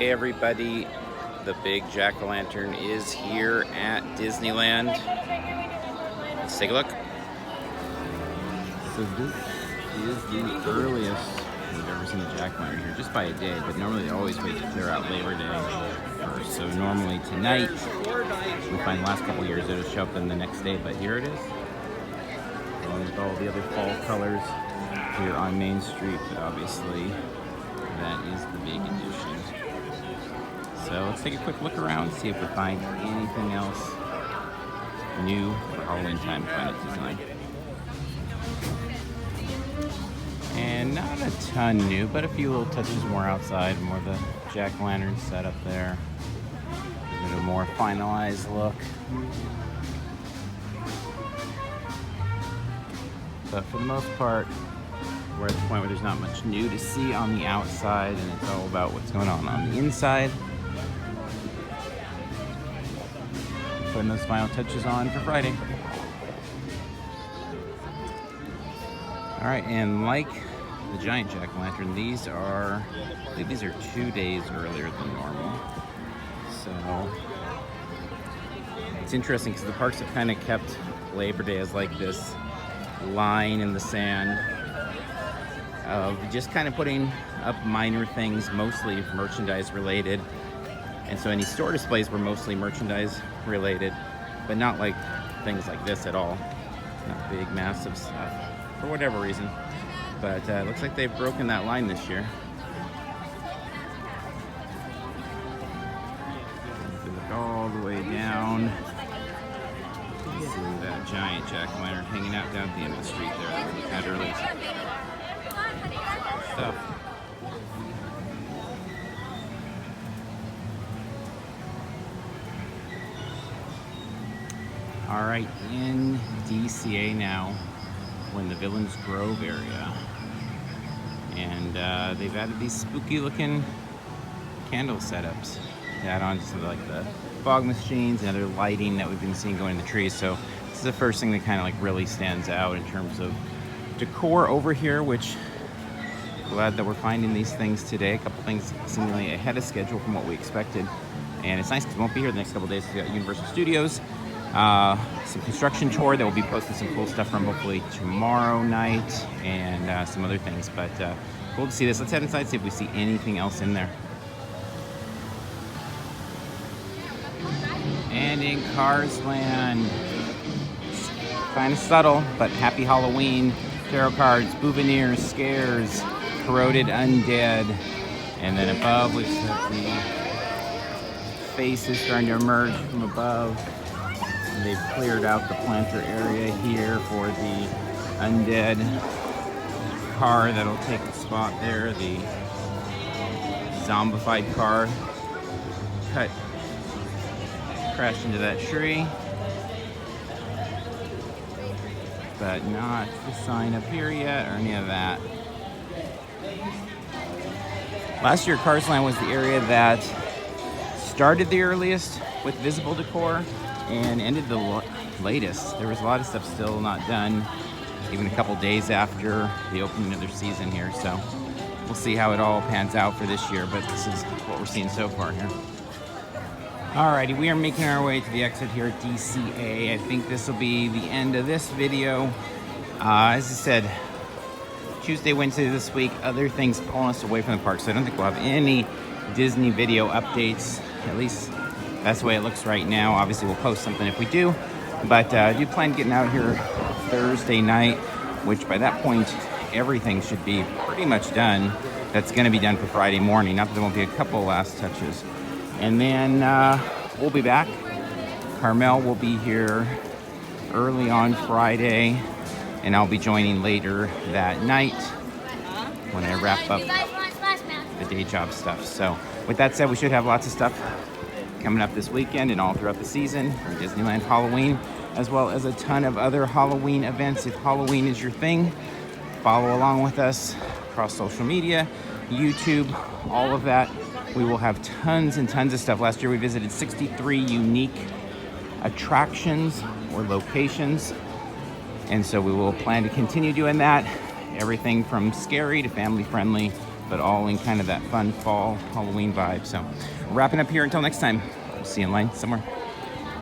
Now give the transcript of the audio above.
Hey everybody, the big jack-o'-lantern is here at Disneyland. Let's take a look. So this is the earliest we've ever seen a jack-o'-lantern here, just by a day, but normally they always wait to clear out Labor Day first. So normally tonight, we find the last couple years it'll show up in the next day, but here it is. Along with all the other fall colors here on Main Street, but obviously that is the big addition. So let's take a quick look around, see if we find anything else new for Halloween time at Disneyland. And not a ton new, but a few little touches more outside, more of the jack-o'-lantern set up there. A bit of a more finalized look. But for the most part, we're at the point where there's not much new to see on the outside, and it's all about what's going on the inside. Putting those final touches on for Friday. All right, and like the giant jack-o'-lantern, these are 2 days earlier than normal. So it's interesting because the parks have kind of kept Labor Day as like this line in the sand of just kind of putting up minor things, mostly merchandise related. And so any store displays were mostly merchandise related, but not like things like this at all. Not big, massive stuff, for whatever reason. But it looks like they've broken that line this year. Look all the way down. You see that giant jack-o'-lantern hanging out down at the end of the street there that we had earlier. Stuff. All right, in DCA now, we're in the Villains Grove area, and they've added these spooky looking candle setups to add on to like the fog machines and other lighting that we've been seeing going in the trees. So this is the first thing that kind of like really stands out in terms of decor over here, which glad that we're finding these things today. A couple things seemingly ahead of schedule from what we expected, and it's nice because we won't be here the next couple days. We got Universal Studios. Some construction tour that we'll be posting some cool stuff from hopefully tomorrow night, and some other things, but cool to see this. Let's head inside, see if we see anything else in there. And in CarsLand, kind of subtle, but happy Halloween, tarot cards, souvenirs, scares, corroded undead, and then above we've got the faces starting to emerge from above. They've cleared out the planter area here for the undead car that'll take the spot there. The zombified car crashed into that tree. But not the sign up here yet or any of that. Last year, CarsLand was the area that started the earliest with visible decor and ended the latest. There was a lot of stuff still not done, even a couple days after the opening of their season here. So we'll see how it all pans out for this year, but this is what we're seeing so far here. Alrighty, we are making our way to the exit here at DCA. I think this will be the end of this video. As I said, Tuesday, Wednesday this week, other things pulling us away from the park. So I don't think we'll have any Disney video updates, at least that's the way it looks right now. Obviously, we'll post something if we do. But I do plan getting out here Thursday night, which by that point, everything should be pretty much done. That's going to be done for Friday morning. Not that there won't be a couple last touches. And then we'll be back. Carmel will be here early on Friday, and I'll be joining later that night when I wrap up the day job stuff. So with that said, we should have lots of stuff coming up this weekend and all throughout the season for Disneyland Halloween, as well as a ton of other Halloween events. If Halloween is your thing, follow along with us across social media, YouTube, all of that. We will have tons and tons of stuff. Last year we visited 63 unique attractions or locations, and so we will plan to continue doing that. Everything from scary to family friendly, but all in kind of that fun fall Halloween vibe. So wrapping up here until next time. See you in line somewhere.